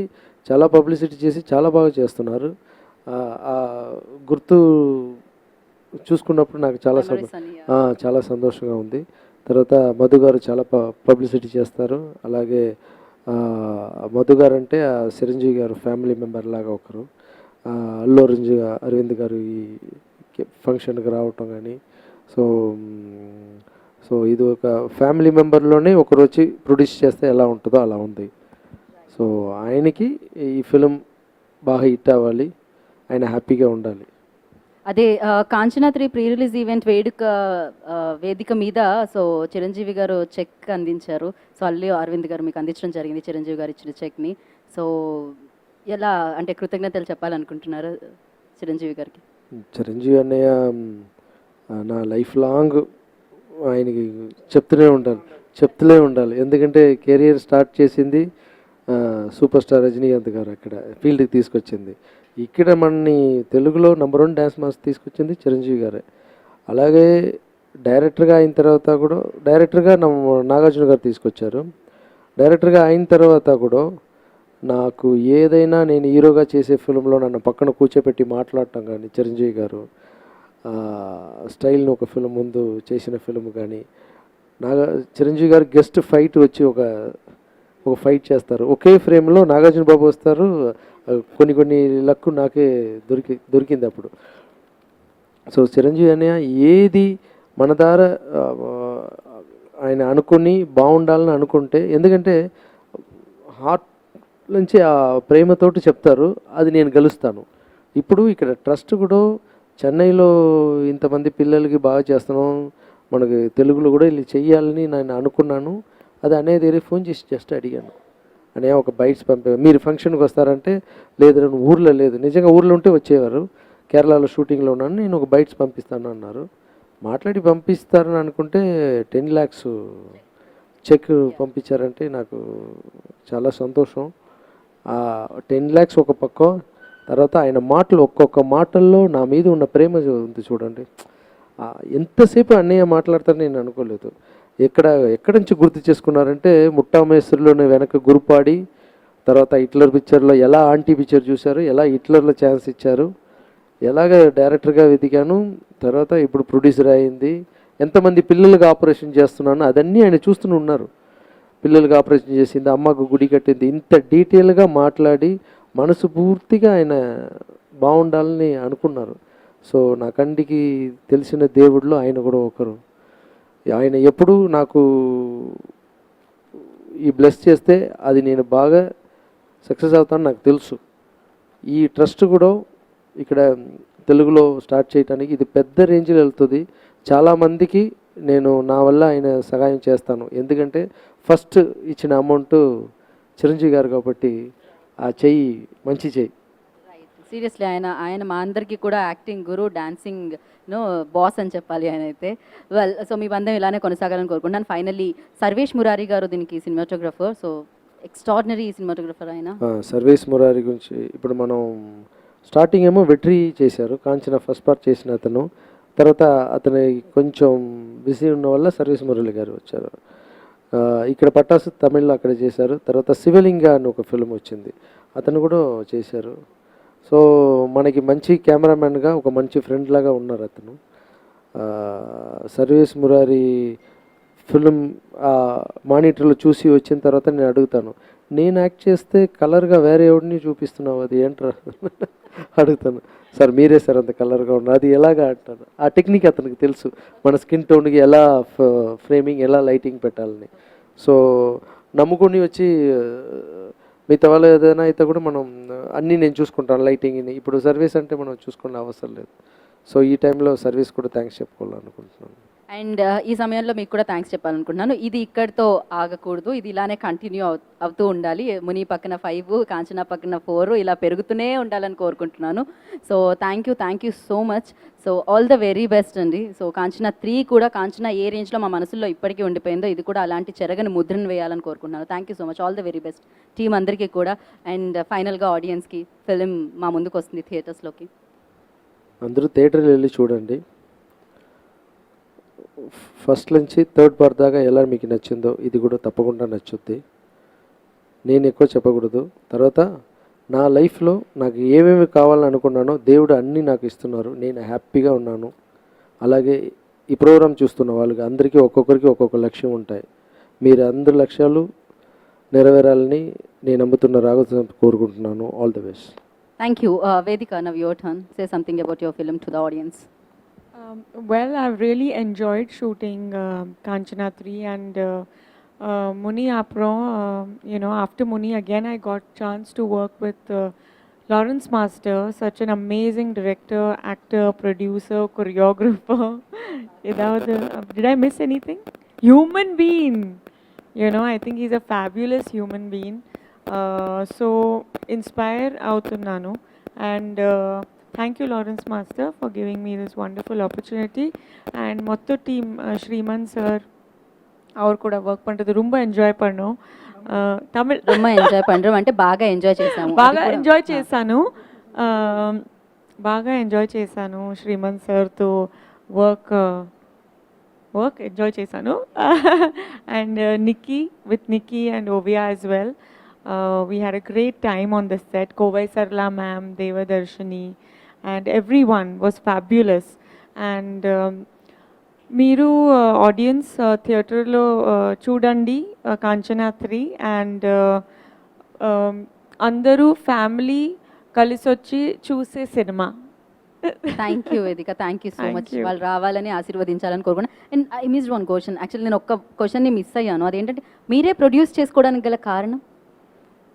చాలా పబ్లిసిటీ చేసి చాలా బాగా చేస్తున్నారు. గుర్తు చూసుకున్నప్పుడు నాకు చాలా సంతోషంగా ఉంది. తర్వాత మధు గారు చాలా పబ్లిసిటీ చేస్తారు. అలాగే మధు గారు అంటే చిరంజీవి గారు ఫ్యామిలీ మెంబర్ లాగా ఒకరు. అల్లు అరవింద్ గారు ఈ ఫంక్షన్కి రావటం కానీ, సో ఇది ఒక ఫ్యామిలీ మెంబర్లోనే ఒకరు వచ్చి ప్రొడ్యూస్ చేస్తే ఎలా ఉంటుందో అలా ఉంది. సో ఆయనకి ఈ ఫిలిం బాగా హిట్ అవ్వాలి, ఆయన హ్యాపీగా ఉండాలి. అదే కాంచనా 3 ప్రీ రిలీజ్ ఈవెంట్ వేదిక మీద సో చిరంజీవి గారు చెక్ అందించారు. సో అల్లు అరవింద్ గారు మీకు అందించడం జరిగింది చిరంజీవి గారు ఇచ్చిన చెక్ని. సో ఎలా అంటే కృతజ్ఞతలు చెప్పాలనుకుంటున్నారు చిరంజీవి గారికి? చిరంజీవి అన్నయ్య నా లైఫ్ లాంగ్ ఆయనకి చెప్తూనే ఉండాలి. ఎందుకంటే కెరియర్ స్టార్ట్ చేసింది సూపర్ స్టార్ రజనీకాంత్ గారు అక్కడ ఫీల్డ్కి తీసుకొచ్చింది. ఇక్కడ మనని తెలుగులో నంబర్ 1 డ్యాన్స్ మాస్టర్ తీసుకొచ్చింది చిరంజీవి గారే. అలాగే డైరెక్టర్గా అయిన తర్వాత కూడా డైరెక్టర్గా నాగార్జున గారు తీసుకొచ్చారు. డైరెక్టర్గా అయిన తర్వాత కూడా నాకు ఏదైనా నేను హీరోగా చేసే ఫిల్మ్లో నన్ను పక్కన కూర్చోపెట్టి మాట్లాడటం కానీ చిరంజీవి గారు స్టైల్ని ఒక ఫిల్మ్ ముందు చేసిన ఫిల్మ్ కానీ చిరంజీవి గారు గెస్ట్ ఫైట్ వచ్చి ఒక ఫైట్ చేస్తారు. ఒకే ఫ్రేమ్లో నాగార్జున బాబు వస్తారు. కొన్ని లక్కు నాకే దొరికింది అప్పుడు. సో చిరంజీవి అన్నయ్య ఏది మన ద్వారా ఆయన అనుకుని బాగుండాలని అనుకుంటే, ఎందుకంటే హార్ట్ నుంచి ఆ ప్రేమతోటి చెప్తారు, అది నేను గెలుస్తాను. ఇప్పుడు ఇక్కడ ట్రస్ట్ కూడా చెన్నైలో ఇంతమంది పిల్లలకి బాగా చేస్తున్నాం, మనకి తెలుగులో కూడా ఇలా చెయ్యాలని నేను అనుకున్నాను. అది అనేది ఫోన్ చేసి జస్ట్ అడిగాను, అనే ఒక బైట్స్ మీరు ఫంక్షన్కి వస్తారంటే లేదు నేను ఊర్లో లేదు, నిజంగా ఊర్లో ఉంటే వచ్చేవారు, కేరళలో షూటింగ్లో ఉన్నాను, నేను ఒక బైట్స్ పంపిస్తాను అన్నారు. మాట్లాడి పంపిస్తారని అనుకుంటే 10 lakhs చెక్ పంపించారంటే నాకు చాలా సంతోషం. 10 lakhs ఒక పక్క, తర్వాత ఆయన మాటలు ఒక్కొక్క మాటల్లో నా మీద ఉన్న ప్రేమ ఉంది చూడండి. ఎంతసేపు అన్నయ్య మాట్లాడతారని నేను అనుకోలేదు. ఎక్కడి నుంచి గుర్తు చేసుకున్నారంటే ముఠా మేస్త్రిలోనే వెనక గురుపాడి, తర్వాత హిట్లర్ పిక్చర్లో ఎలా ఆంటీ పిక్చర్ చూశారు, ఎలా హిట్లర్లో ఛాన్స్ ఇచ్చారు, ఎలాగ డైరెక్టర్గా వెతికాను, తర్వాత ఇప్పుడు ప్రొడ్యూసర్ అయింది, ఎంతమంది పిల్లలకు ఆపరేషన్ చేస్తున్నాను అదన్నీ ఆయన చూస్తూనే ఉన్నారు. పిల్లలకు ఆపరేషన్ చేసింది, అమ్మకు గుడి కట్టింది, ఇంత డీటెయిల్గా మాట్లాడి మనసు పూర్తిగా ఆయన బాగుండాలని అనుకున్నారు. సో నా కంటికి తెలిసిన దేవుడిలో ఆయన కూడా ఒకరు. ఆయన ఎప్పుడు నాకు ఈ బ్లెస్ చేస్తే అది నేను బాగా సక్సెస్ అవుతాను నాకు తెలుసు. ఈ ట్రస్ట్ కూడా ఇక్కడ తెలుగులో స్టార్ట్ చేయడానికి ఇది పెద్ద రేంజ్లో వెళ్తుంది. చాలామందికి నేను నా వల్ల ఆయన సహాయం చేస్తాను, ఎందుకంటే ఫస్ట్ ఇచ్చిన అమౌంట్ చిరంజీవి గారు కాబట్టి ఆ చెయ్యి మంచి చెయ్యి. సీరియస్లీ ఆయన మా అందరికీ కూడా యాక్టింగ్ గురు, డాన్సింగ్ బాస్ అని చెప్పాలి ఆయన అయితే. వెల్, సో మీ బంధం ఇలానే కొనసాగాలని కోరుకుంటున్నాను. ఫైనల్లీ సర్వేష్ మురారి గారు దీనికి సినిమాటోగ్రఫర్, సో ఎక్స్ట్రాడినరీ సినిమాటోగ్రఫర్ ఆయన. సర్వేష్ మురారి గురించి ఇప్పుడు మనం స్టార్టింగ్ ఏమో వెట్రీ చేశారు, కాంచన ఫస్ట్ పార్ట్ చేసిన అతను, తర్వాత అతని కొంచెం బిజీ ఉన్న వల్ల సర్వేష్ మురళి గారు వచ్చారు. ఇక్కడ పట్టాసు తమిళ్లో అక్కడ చేశారు. తర్వాత శివలింగ అని ఒక ఫిల్మ్ వచ్చింది, అతను కూడా చేశారు. సో మనకి మంచి కెమెరామెన్గా ఒక మంచి ఫ్రెండ్ లాగా ఉన్నారు అతను. సర్వేష్ మురారి ఫిల్మ్ మానిటర్లో చూసి వచ్చిన తర్వాత నేను అడుగుతాను, నేను యాక్ట్ చేస్తే కలర్గా వేరే ఎవరిని చూపిస్తున్నావు, అది ఏంట్రా అడుగుతాను. సార్ మీరే సార్ అంత కలర్గా ఉన్నారు, అది ఎలాగా అంటాను. ఆ టెక్నిక్ అతనికి తెలుసు, మన స్కిన్ టోన్కి ఎలా ఫ్రేమింగ్, ఎలా లైటింగ్ పెట్టాలని. సో నమ్ముకొని వచ్చి మిగతా వాళ్ళు ఏదైనా అయితే కూడా మనం అన్నీ నేను చూసుకుంటాను లైటింగ్ని. ఇప్పుడు సర్వీస్ అంటే మనం చూసుకునే అవసరం లేదు. సో ఈ టైంలో సర్వీస్ కూడా థ్యాంక్స్ చెప్పుకోవాలనుకుంటున్నాను. అండ్ ఈ సమయంలో మీకు కూడా థ్యాంక్స్ చెప్పాలనుకుంటున్నాను. ఇది ఇక్కడితో ఆగకూడదు, ఇది ఇలానే కంటిన్యూ అవుతూ ఉండాలి. ముని పక్కన 5, కాంచనా పక్కన 4 ఇలా పెరుగుతూనే ఉండాలని కోరుకుంటున్నాను. So thank you so much. So all the very best అండి. సో కాంచనా 3 కూడా, కాంచనా ఏ రేంజ్లో మా మనసుల్లో ఇప్పటికీ ఉండిపోయిందో ఇది కూడా అలాంటి చెరగని ముద్రను వేయాలని కోరుకుంటున్నాను. Thank you so much, all the very best team అందరికీ కూడా. అండ్ ఫైనల్గా ఆడియన్స్కి ఫిలిం మా ముందుకు వస్తుంది థియేటర్స్లోకి, అందరూ థియేటర్కి వెళ్ళి చూడండి. ఫస్ట్ నుంచి థర్డ్ పార్ట్ దాకా ఎలా మీకు నచ్చిందో ఇది కూడా తప్పకుండా నచ్చుద్ది. నేను ఎక్కువ చెప్పకూడదు. తర్వాత నా లైఫ్లో నాకు ఏమేమి కావాలని అనుకున్నానో దేవుడు అన్నీ నాకు ఇస్తున్నారు, నేను హ్యాపీగా ఉన్నాను. అలాగే ఈ ప్రోగ్రామ్ చూస్తున్న వాళ్ళకి అందరికీ ఒక్కొక్కరికి ఒక్కొక్క లక్ష్యం ఉంటాయి. మీరు అందరి లక్ష్యాలు నెరవేరాలని నేను నమ్ముతున్న రాఘవ కోరుకుంటున్నాను. All the best. Thank you. Vedhika, now your turn. Say something about your film to the audience. Well, I've really enjoyed shooting Kanchana 3 and Muni Apro. After Muni again, I got chance to work with a Lawrence Master, such an amazing director, actor, producer, choreographer. Did I miss anything? Human being. You know, I think he's a fabulous human being. So inspire అవుతున్నాను. And thank you Lawrence Master for giving me this wonderful opportunity. And மொத்த team, ஸ்ரீமன் sir, அவர் கூட ஒர்க் பண்ணுறது ரொம்ப என்ஜாய் பண்ணோம். தமிழ் ரொம்ப ఎంజాయ్ పண்றோం అంటే బాగా ఎంజాయ్ చేసాము. బాగా ఎంజాయ్ చేశాను. బాగా ఎంజాయ్ చేశాను శ్రీమన్ సార్తో వర్క్ ఎంజాయ్ చేశాను. And Nikki and Oviya as well. We had a great time on the set. Kovai Sarala ma'am, Devadarshini and everyone was fabulous. And మీరు ఆడియన్స్ థియేటర్లో చూడండి కాంచనా 3. అండ్ అందరూ ఫ్యామిలీ కలిసి వచ్చి చూసే సినిమా. థ్యాంక్ యూ వేదిక, thank you so Thank much. you. వాళ్ళు రావాలని ఆశీర్వదించాలని కోరుకున్నాను. And I miss one question. Actually నేను ఒక్క క్వశ్చన్ని మిస్ అయ్యాను. అదేంటంటే మీరే ప్రొడ్యూస్ చేసుకోవడానికి గల కారణం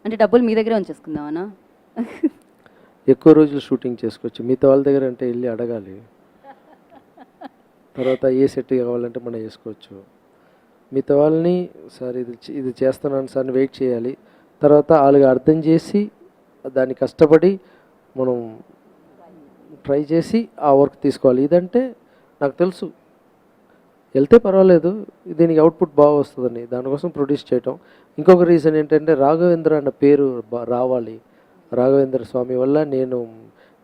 అంటే డబ్బులు మీ దగ్గరే ఉంచేసుకుందామనా? ఎక్కువ రోజులు షూటింగ్ చేసుకోవచ్చు. మిగతా వాళ్ళ దగ్గర అంటే వెళ్ళి అడగాలి. తర్వాత ఏ సెట్ కావాలంటే మనం చేసుకోవచ్చు. మిగతా వాళ్ళని సార్ ఇది చేస్తున్నాను సార్ వెయిట్ చేయాలి. తర్వాత వాళ్ళకి అర్థం చేసి దాన్ని కష్టపడి మనం ట్రై చేసి ఆ వర్క్ తీసుకోవాలి. ఇదంటే నాకు తెలుసు వెళ్తే పర్వాలేదు, దీనికి అవుట్పుట్ బాగా వస్తుందని దానికోసం ప్రొడ్యూస్ చేయటం. ఇంకొక రీజన్ ఏంటంటే రాఘవేంద్ర అన్న పేరు రావాలి. రాఘవేంద్ర స్వామి వల్ల నేను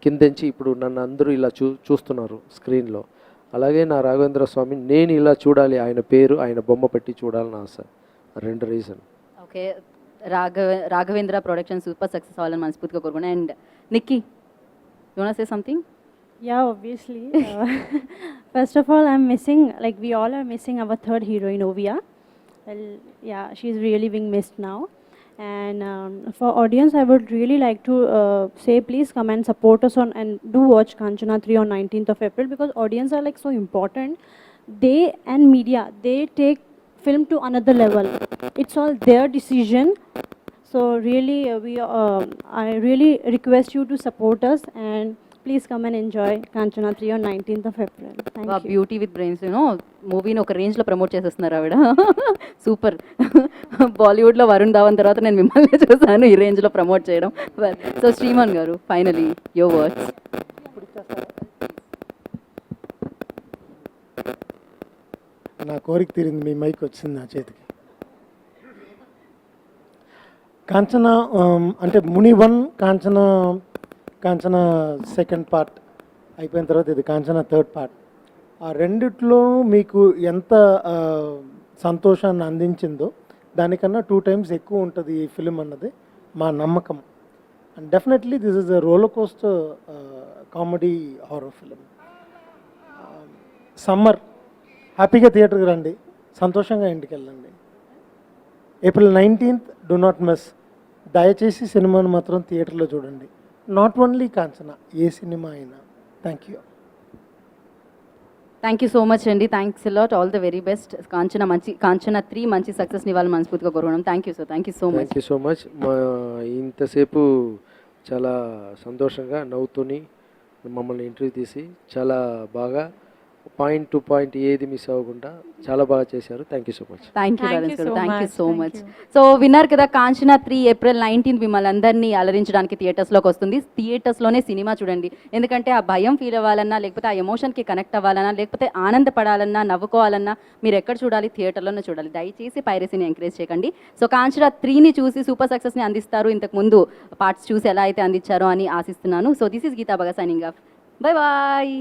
కిందెంచి ఇప్పుడు నన్ను అందరూ ఇలా చూస్తున్నారు స్క్రీన్లో. అలాగే నా రాఘవేంద్ర స్వామి నేను ఇలా చూడాలి, ఆయన పేరు ఆయన బొమ్మ పెట్టి చూడాలని ఆశ. 2 reason. Okay, Raghavendra production super success అవ్వాలని మనస్ఫూర్తిగా కోరుకున్నాను. And Nikki, you want to say something? Yeah, obviously. First of all, I'm missing, like we all are missing our third heroine, Ovia. Well, yeah, she's really being missed now. And for audience, I would really like to say, please come and support us on and do watch Kanchana 3 on 19th of April, because audience are like so important. They and media, they take film to another level. It's all their decision. So really, I really request you to support us and please come and enjoy Kanchana 3 on 19th of April. Thank you. Beauty with brains మూవీని ఒక రేంజ్లో ప్రమోట్ చేసేస్తున్నారు ఆవిడ. సూపర్. బాలీవుడ్లో వరుణ్ ధావన్ తర్వాత నేను మిమ్మల్ని చూసాను ఈ రేంజ్లో ప్రమోట్ చేయడం. సో శ్రీమన్ గారు, ఫైనలీ యువర్ వర్డ్స్. నా కోరిక తీరింది, మీ మైక్ వచ్చింది నా చేతికి. కాంచన అంటే ముని 1, కాంచన సెకండ్ పార్ట్ అయిపోయిన తర్వాత ఇది కాంచన థర్డ్ పార్ట్. ఆ రెండిట్లో మీకు ఎంత సంతోషాన్ని అందించిందో దానికన్నా 2 times ఎక్కువ ఉంటుంది ఈ ఫిలిం అన్నది మా నమ్మకం. And definitely this is a roller coaster comedy horror film. Summer హ్యాపీగా థియేటర్కి రండి, సంతోషంగా ఇంటికి వెళ్ళండి. April 19th, do not miss. దయచేసి సినిమాను మాత్రం థియేటర్లో చూడండి. నాట్ ఓన్లీ కాంచన, ఏ సినిమా అయినా. Thank you. Thank you so much అండి. Thanks a lot. All the very best. Kanchana 3 మంచి సక్సెస్ని ఇవ్వాలని మనస్ఫూర్తిగా కోరుకున్నాం. Thank you sir. Thank you so much. Thank you so much. మా ఇంతసేపు చాలా సంతోషంగా నవ్వుతూని మమ్మల్ని ఇంటర్వ్యూ తీసి చాలా బాగా పాయింట్ టు పాయింట్ ఏది మిస్ అవ్వకుండా చాలా బాగా చేశారు. Thank you so much. Thank you Thank Lawrence you గారు. so thank you much. So Thank much. you. So విన్నారు కదా, కాంచనా 3 April 19th మిమ్మల్ని అందరినీ అలరించడానికి థియేటర్స్లోకి వస్తుంది. థియేటర్స్లోనే సినిమా చూడండి. ఎందుకంటే ఆ భయం ఫీల్ అవ్వాలన్నా, లేకపోతే ఆ ఎమోషన్కి కనెక్ట్ అవ్వాలన్నా, లేకపోతే ఆనందపడాలన్నా, నవ్వుకోవాలన్నా మీరు ఎక్కడ చూడాలి? థియేటర్లోనే చూడాలి. దయచేసి పైరసీని ఎంకరేజ్ చేయకండి. సో కాంచనా 3ని చూసి సూపర్ సక్సెస్ని అందిస్తారు. ఇంతకుముందు పార్ట్స్ చూసి ఎలా అయితే అందించారో అని ఆశిస్తున్నాను. So this is Geetha Bhagat signing off. Bye bye.